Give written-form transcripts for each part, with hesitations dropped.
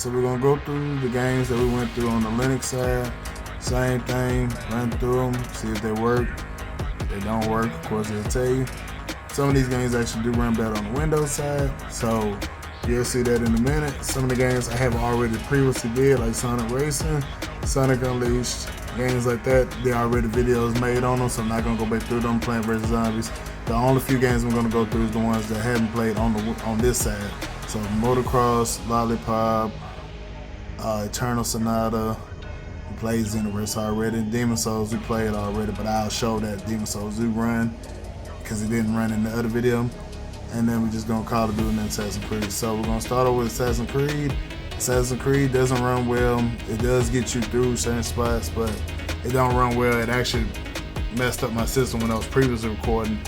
so we're gonna go through the games that we went through on the Linux side. Same thing, run through them, see if they work. If they don't work, of course they'll tell you. Some of these games actually do run better on the Windows side, so you'll see that in a minute. Some of the games I have already previously did, like Sonic Racing, Sonic Unleashed, games like that, there are already videos made on them, so I'm not gonna go back through them. Plant vs Zombies. The only few games I'm gonna go through is the ones that I haven't played on this side. So Motocross, Lollipop, Eternal Sonata, we played Xenoverse already. Demon Souls we played already, but I'll show that Demon Souls do run because it didn't run in the other video. And then we're just gonna Call of Duty and Assassin's Creed. So we're gonna start off with Assassin's Creed. Assassin's Creed doesn't run well. It does get you through certain spots, but it don't run well. It actually messed up my system when I was previously recording.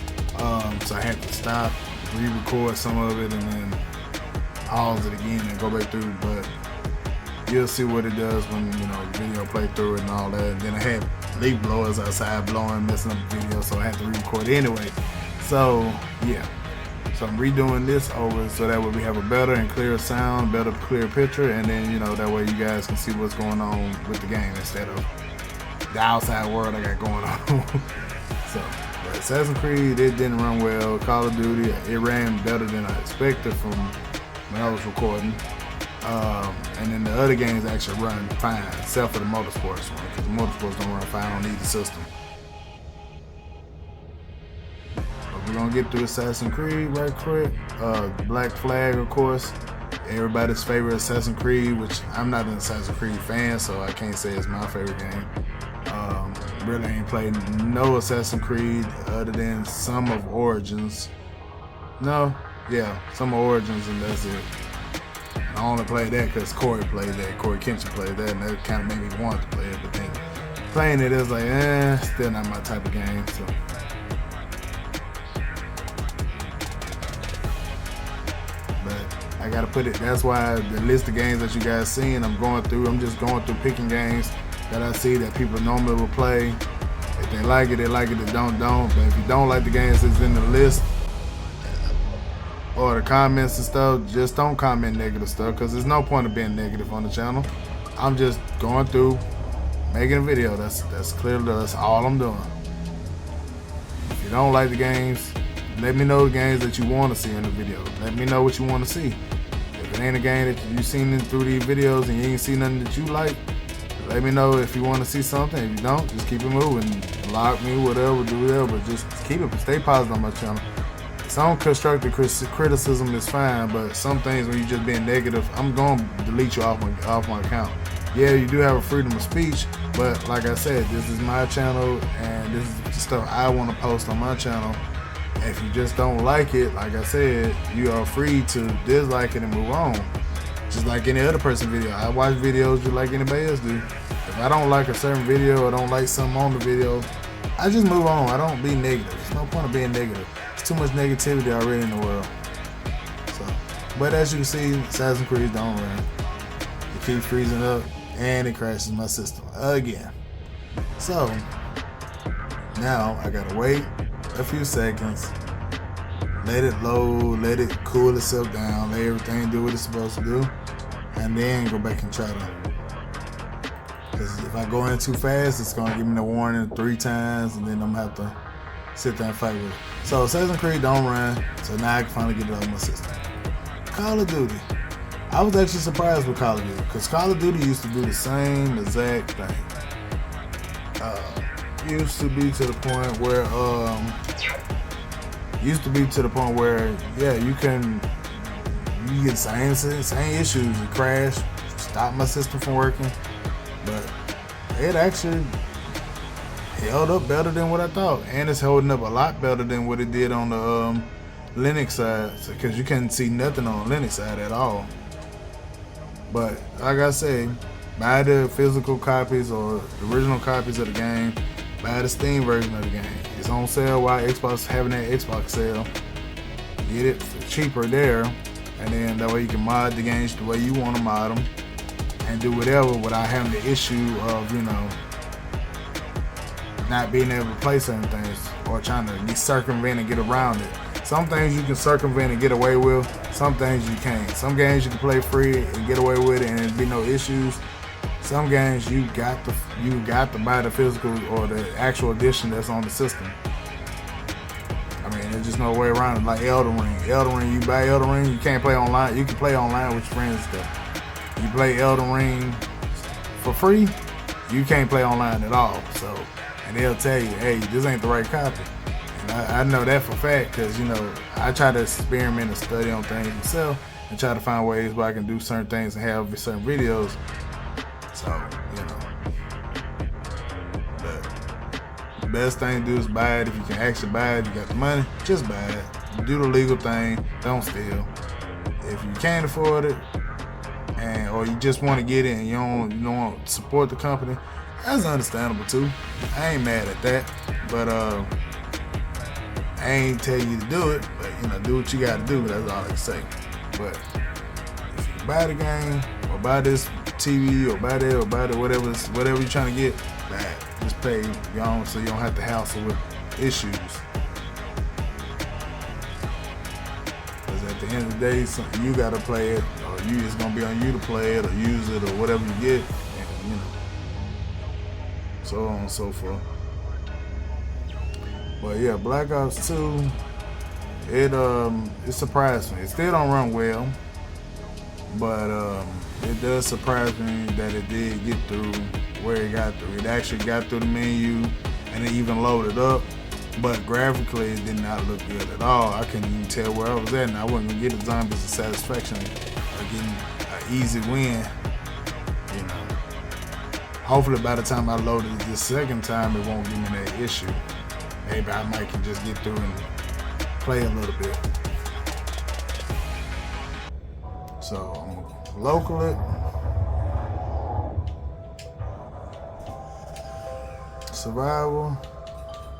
So I had to stop, re-record some of it, and then pause it again and go back through. But you'll see what it does when, you know, the video play through it and all that. And then I had leaf blowers outside blowing, messing up the video, so I had to re-record it anyway. So yeah. So I'm redoing this over so that way we have a better and clearer sound, better clear picture, and then, you know, that way you guys can see what's going on with the game instead of the outside world I got going on. So, but Assassin's Creed, it didn't run well. Call of Duty, it ran better than I expected from when I was recording. And then the other games actually run fine, except for the Motorsports one, because the Motorsports don't run fine on either system. We're gonna get through Assassin's Creed right quick. Black Flag, of course, everybody's favorite Assassin's Creed, which I'm not an Assassin's Creed fan, so I can't say it's my favorite game. Really ain't played no Assassin's Creed other than some of Origins. No, yeah, some of Origins, and that's it. I only played that because Corey played that. Corey Kenshin played that, and that kind of made me want to play it. But then playing it was like, still not my type of game. So. I gotta put it, that's why the list of games that you guys seen, I'm just going through picking games that I see that people normally will play. If they like it, they like it, they don't. But if you don't like the games that's in the list or the comments and stuff, just don't comment negative stuff, because there's no point of being negative on the channel. I'm just going through, making a video. That's clearly, that's all I'm doing. If you don't like the games, let me know the games that you want to see in the video. Let me know what you want to see. If it ain't a game that you've seen through these videos and you ain't seen nothing that you like, let me know if you want to see something. If you don't, just keep it moving. Block me, whatever, do whatever, but just keep it, stay positive on my channel. Some constructive criticism is fine, but some things when you just being negative, I'm going to delete you off my account. Yeah, you do have a freedom of speech, but like I said, this is my channel and this is the stuff I want to post on my channel. If you just don't like it, like I said, you are free to dislike it and move on. Just like any other person video. I watch videos just like anybody else do. If I don't like a certain video or don't like something on the video, I just move on. I don't be negative. There's no point of being negative. There's too much negativity already in the world. So, but as you can see, Assassin's Creed don't run. It keeps freezing up and it crashes my system again. So, now I gotta wait a few seconds, let it load, let it cool itself down, let everything do what it's supposed to do, and then go back and try to, because if I go in too fast, it's gonna give me the warning 3 times, and then I'm gonna have to sit there and fight with it. So Assassin's Creed don't run, so now I can finally get it out of my system. Call of Duty. I was actually surprised with Call of Duty, because Call of Duty used to do the same exact thing. Used to be to the point where yeah, you get same issues. It crashed, stopped my system from working, but it actually held up better than what I thought, and it's holding up a lot better than what it did on the Linux side, because you couldn't see nothing on the Linux side at all. But like I say, buy the physical copies or the original copies of the game. Buy the Steam version of the game. It's on sale while Xbox having that Xbox sale. Get it for cheaper there, and then that way you can mod the games the way you want to mod them and do whatever without having the issue of, you know, not being able to play certain things or trying to circumvent and get around it. Some things you can circumvent and get away with. Some things you can't. Some games you can play free and get away with it and there'd be no issues. Some games you got to buy the physical or the actual edition that's on the system. I mean, there's just no way around it. Like Elden Ring. Elden Ring, you buy Elden Ring, you can't play online. You can play online with your friends and stuff. You play Elden Ring for free, you can't play online at all. So, and they'll tell you, hey, this ain't the right copy. And I know that for a fact because, you know, I try to experiment and study on things myself and try to find ways where I can do certain things and have certain videos. So, you know, but the best thing to do is buy it. If you can actually buy it, you got the money, just buy it. Do the legal thing, don't steal. If you can't afford it, or you just want to get it and you don't want to support the company, that's understandable too. I ain't mad at that, but I ain't tell you to do it, but you know, do what you got to do. That's all I can say. But if you buy the game or buy this TV or buy that or buy the whatever you're trying to get, buy it. Just pay your own so you don't have to hassle with issues. Because at the end of the day, you gotta play it, or it's gonna be on you to play it or use it or whatever you get, and you know, so on and so forth. But yeah, Black Ops 2, it surprised me. It still don't run well, but it does surprise me that it did get through where it got through. It actually got through the menu and it even loaded up, but graphically it did not look good at all. I couldn't even tell where I was at, and I wasn't gonna get the zombies the satisfaction of getting an easy win. You know, hopefully by the time I loaded it this second time, it won't give me that issue. Maybe I might can just get through and play a little bit. So I'm gonna local it. Survival.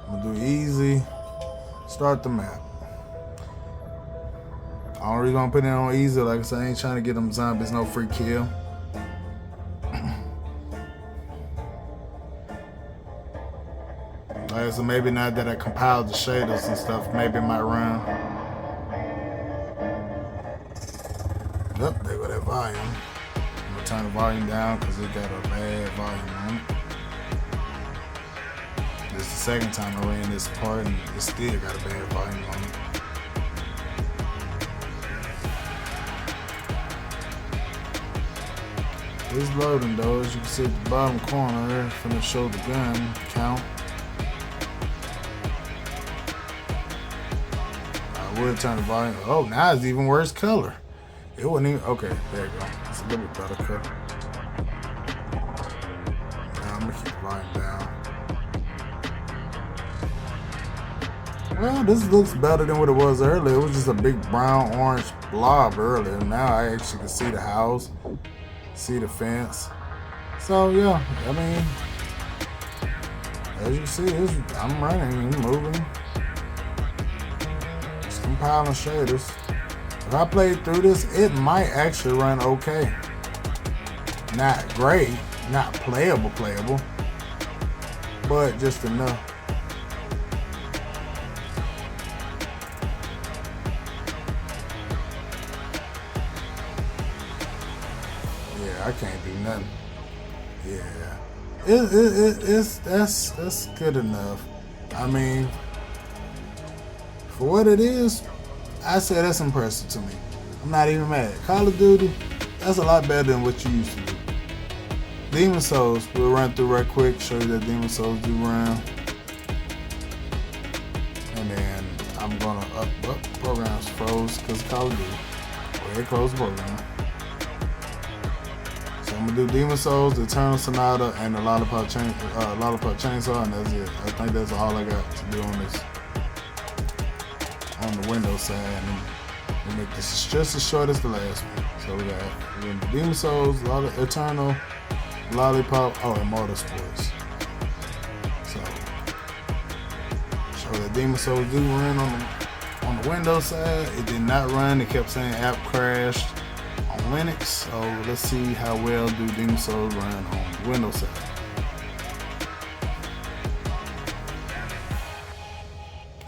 I'm gonna do easy. Start the map. Only gonna put it on easy, like I said, I ain't trying to get them zombies no free kill. Like I said, maybe not that I compiled the shaders and stuff, maybe it might run. Yep, there go that volume. I'm gonna turn the volume down because it got a bad volume on it. This is the second time I ran this part and it still got a bad volume on it. It's loading though, as you can see at the bottom corner, it's gonna show the gun count. I would turn the volume. Oh, now it's even worse color. It wasn't even, okay, there you go. It's a little bit better color. Now I'm gonna keep the volume down. Well, this looks better than what it was earlier. It was just a big brown orange blob earlier. Now I actually can see the house, see the fence. So yeah, I mean, as you can see, I'm running, I'm moving. Just compiling shaders. If I played through this, it might actually run okay. Not great, not playable, but just enough. I can't do nothing. Yeah, that's good enough. I mean, for what it is, I say that's impressive to me. I'm not even mad. Call of Duty, that's a lot better than what you used to do. Demon Souls, we'll run through right quick, show you that Demon Souls do run. And then I'm gonna programs froze because Call of Duty. Go ahead, close the program. So I'm gonna do Demon Souls, the Eternal Sonata, and the Lollipop Chainsaw, and that's it. I think that's all I got to do on this, on the Windows side. And we'll make this just as short as the last one. So we got Demon Souls, Eternal, Lollipop, and Motorsports. So show that Demon Souls do run on the Windows side. It did not run. It kept saying app crashed on Linux. So let's see how well do Demon Souls run on the Windows side.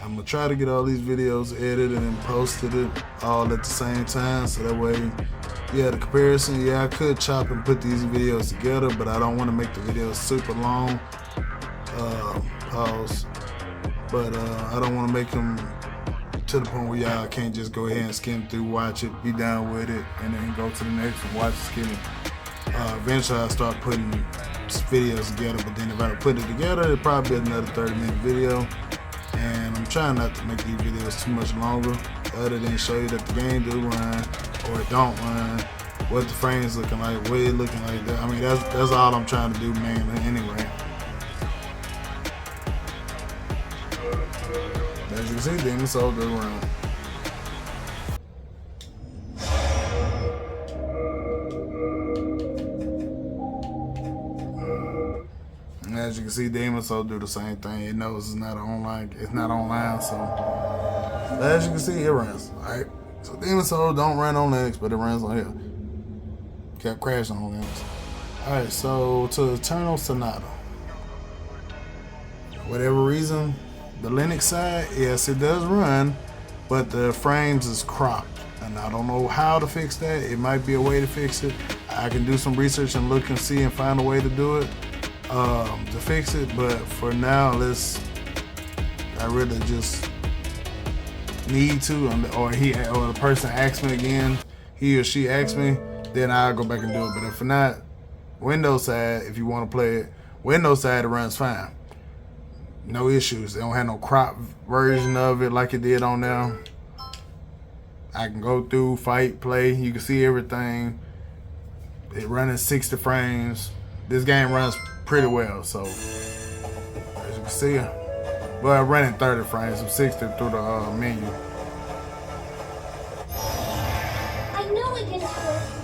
I'm I'm gonna try to get all these videos edited and posted it all at the same time, so that way, yeah, the comparison. Yeah, I could chop and put these videos together, but I don't want to make the videos super long. Pause. But I don't want to make them to the point where y'all can't just go ahead and skim through, watch it, be done with it, and then go to the next one, watch it, skim it. Eventually I'll start putting videos together, but then if I put it together, it'll probably be another 30-minute video. And I'm trying not to make these videos too much longer, other than show you that the game do run, or it don't run, what the frames looking like, what it looking like. That. I mean, that's all I'm trying to do mainly anyway. As you can see, Demon Soul do run. As you can see, Demon Soul do the same thing. It knows it's not online. It's not online, so as you can see, it runs. All right. So Demon Soul don't run on Linux, but it runs on here. Kept crashing on Linux. All right. So to Eternal Sonata. Whatever reason, the Linux side, yes, it does run, but the frames is cropped, and I don't know how to fix that. It might be a way to fix it. I can do some research and look and see and find a way to do it. To fix it, but for now, I really just need to, or the person asks me again, he or she asks me, then I'll go back and do it. But if not, Windows side, if you want to play it, Windows side, it runs fine. No issues. They don't have no crop version of it like it did on there. I can go through, fight, play. You can see everything. It running 60 frames. This game runs pretty well, so as you can see, well, running 30 frames from 60 through the menu. I know we can do it.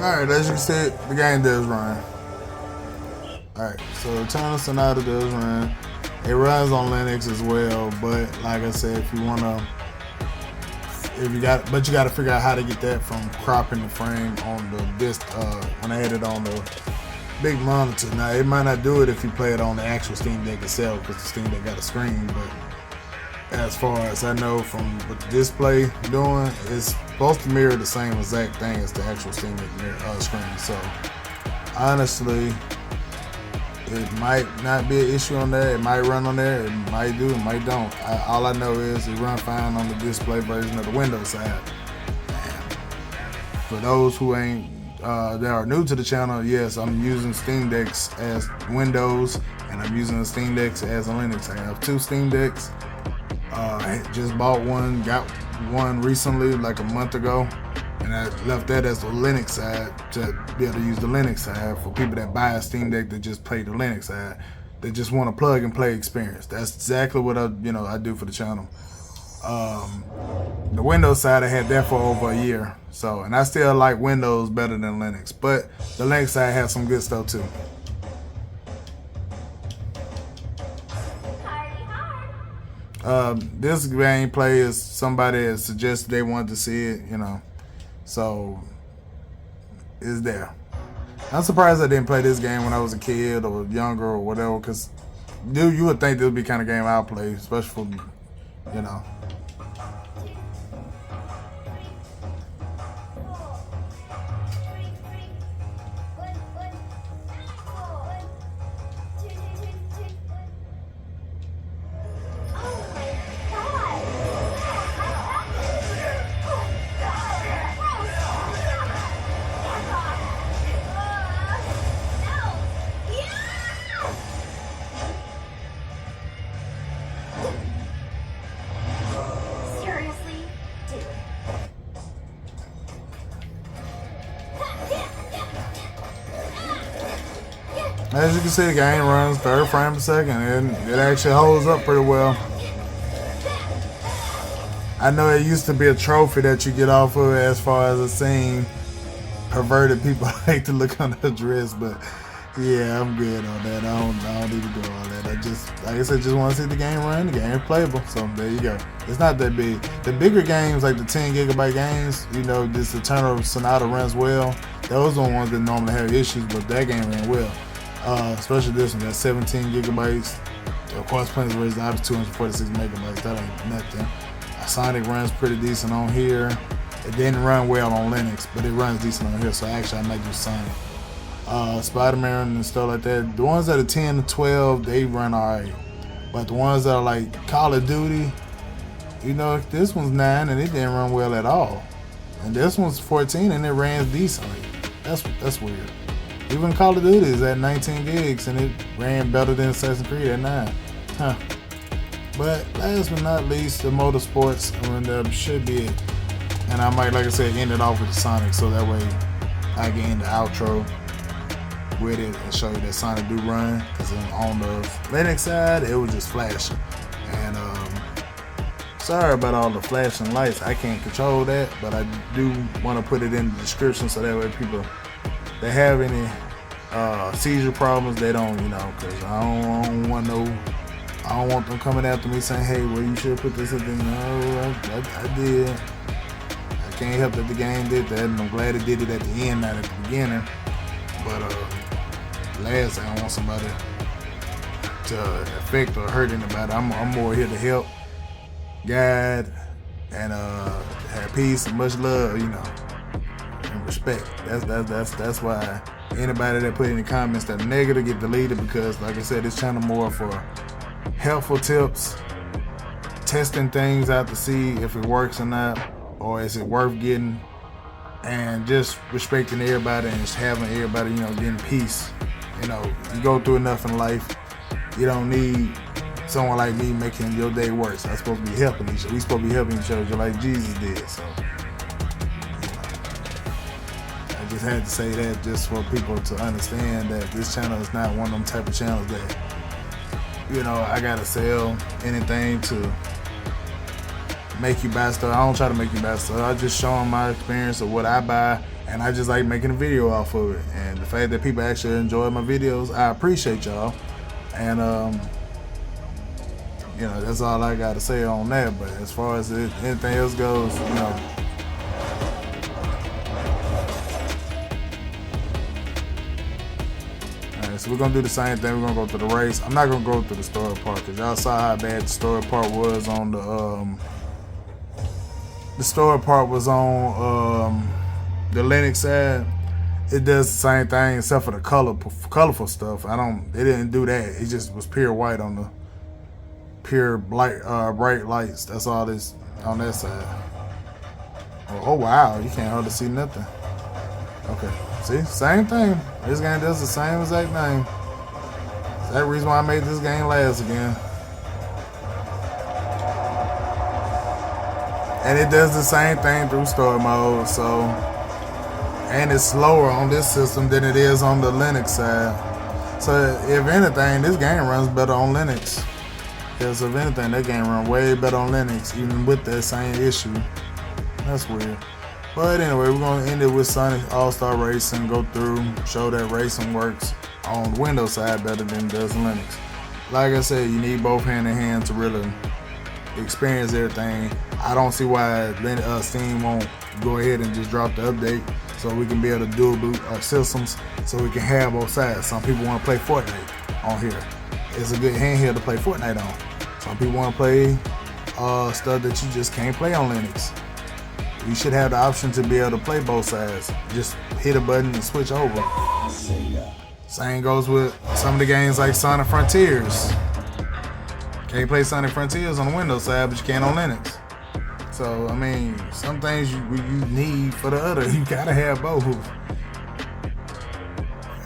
Alright, as you can see, the game does run. Alright, so Eternal Sonata does run. It runs on Linux as well, but like I said, if you wanna, you gotta figure out how to get that from cropping the frame on the disc when I had it on the big monitor. Now it might not do it if you play it on the actual Steam Deck itself, because the Steam Deck got a screen, but as far as I know from what the display doing, it's supposed to mirror the same exact thing as the actual Steam Deck screen. So honestly, it might not be an issue on there. It might run on there. It might do. It might don't. All I know is it runs fine on the display version of the Windows side. And for those who ain't that are new to the channel, yes, I'm using Steam Decks as Windows, and I'm using the Steam Decks as a Linux. I have two Steam Decks. I just bought one, got one recently, like a month ago, and I left that as the Linux side to be able to use the Linux side for people that buy a Steam Deck that just play the Linux side. They just want a plug and play experience. That's exactly what I do for the channel. The Windows side, I had that for over a year, so, and I still like Windows better than Linux, but the Linux side has some good stuff too. This gameplay is somebody that suggested they wanted to see it, so it's there. I'm surprised I didn't play this game when I was a kid or younger or whatever, because you would think this would be the kind of game I'll play, especially for, as you can see, the game runs 30 frames per second, and it actually holds up pretty well. I know it used to be a trophy that you get off of as far as it seemed. Perverted people like to look on the dress, but yeah, I'm good on that. I don't need to do all that. I just, like I said, just want to see the game run. The game is playable, so there you go. It's not that big. The bigger games, like the 10 gigabyte games, you know, this Eternal Sonata runs well. Those are the ones that normally have issues, but that game ran well. Especially this one, that's 17 gigabytes. Of course, Plants vs. Zombies 246 megabytes. That ain't nothing. Sonic runs pretty decent on here. It didn't run well on Linux, but it runs decent on here, so actually I might do Sonic. Spider-Man and stuff like that. The ones that are 10 to 12, they run alright. But the ones that are like Call of Duty, you know, this one's 9 and it didn't run well at all. And this one's 14 and it ran decently. That's weird. Even Call of Duty is at 19 gigs and it ran better than Assassin's Creed at 9. Huh. But last but not least, the motorsports should be it. And I might, like I said, end it off with the Sonic so that way I can end the outro with it and show you that Sonic do run. Because on the Linux side, it was just flashing. And sorry about all the flashing lights. I can't control that, but I do want to put it in the description so that way people that have any seizure problems, they don't, you know, because I don't want them coming after me saying, hey, well, you should put this in there. No, I did. I can't help that the game did that, and I'm glad it did it at the end, not at the beginning. But last thing, I want somebody to affect or hurt anybody. I'm more here to help, guide, and have peace and much love, you know, and respect. That's why anybody that put any comments that are negative get deleted, because, like I said, this channel more for helpful tips, testing things out to see if it works or not, or is it worth getting, and just respecting everybody and just having everybody, you know, getting peace. You know, you go through enough in life. You don't need someone like me making your day worse. I'm supposed to be helping each other. We supposed to be helping each other just like Jesus did. So, you know, I just had to say that just for people to understand that this channel is not one of them type of channels that, you know, I gotta sell anything to make you buy stuff. I don't try to make you buy stuff. I just show them my experience of what I buy, and I just like making a video off of it. And the fact that people actually enjoy my videos, I appreciate y'all. And you know, that's all I gotta say on that. But as far as anything else goes, you know, so we're gonna do the same thing. We're gonna go through the race. I'm not gonna go through the story part because y'all saw how bad the story part was on the story part was on the Linux side. It does the same thing except for the colorful stuff. It didn't do that. It just was pure white on the pure bright lights. That's all this on that side. Oh wow, you can't hardly see nothing. Okay, see, same thing. This game does the same exact thing. That's the reason why I made this game last again. And it does the same thing through story mode, so, and it's slower on this system than it is on the Linux side. So if anything, this game runs better on Linux. Because if anything, that game runs way better on Linux, even with that same issue. That's weird. But anyway, we're going to end it with Sonic All-Star Racing, go through, show that racing works on the Windows side better than it does Linux. Like I said, you need both hand in hand to really experience everything. I don't see why Steam won't go ahead and just drop the update so we can be able to dual boot our systems so we can have both sides. Some people want to play Fortnite on here. It's a good handheld to play Fortnite on. Some people want to play stuff that you just can't play on Linux. You should have the option to be able to play both sides. Just hit a button and switch over. Same goes with some of the games like Sonic Frontiers. Can't play Sonic Frontiers on the Windows side, but you can on Linux. So, I mean, some things you need for the other. You gotta have both.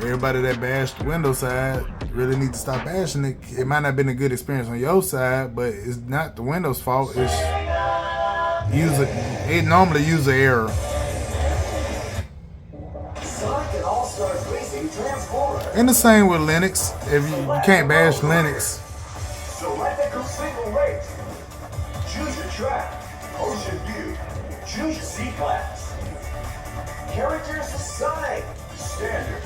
Everybody that bashed the Windows side really need to stop bashing it. It might not have been a good experience on your side, but it's not the Windows fault. It's normally user error. And the same with Linux. If you can't bash Linux. Select a single race. Choose your track. Ocean View. Choose C-Class. Characters aside. Standard.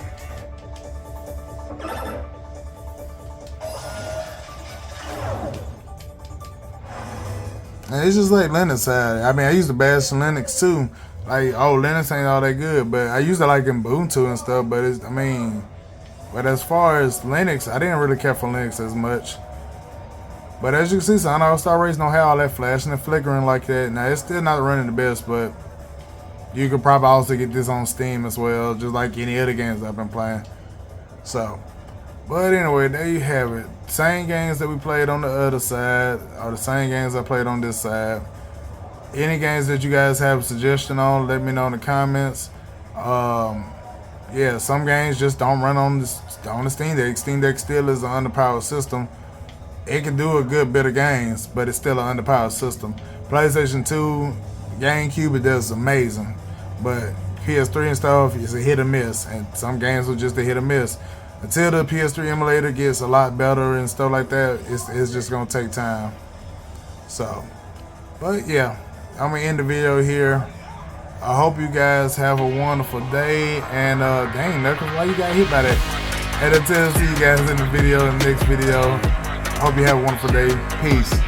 And it's just like Linux side. I mean, I used to bash Linux too. Like, oh, Linux ain't all that good, but I used to like Ubuntu and stuff. But it's, I mean, but as far as Linux, I didn't really care for Linux as much. But as you can see, Sonata All-Star Race don't have all that flashing and flickering like that. Now, it's still not running the best, but you could probably also get this on Steam as well, just like any other games I've been playing. So, but anyway, there you have it. Same games that we played on the other side are the same games I played on this side. Any games that you guys have a suggestion on, let me know in the comments. Yeah, some games just don't run on the Steam Deck. Steam Deck still is an underpowered system. It can do a good bit of games, but it's still an underpowered system. PlayStation 2, GameCube, it does amazing. But PS3 and stuff is a hit or miss, and some games are just a hit or miss. Until the PS3 emulator gets a lot better and stuff like that, it's just gonna take time. So, but yeah, I'm gonna end the video here. I hope you guys have a wonderful day, and dang, Knuckles, why you got hit by that? And until I see you guys in the next video. I hope you have a wonderful day. Peace.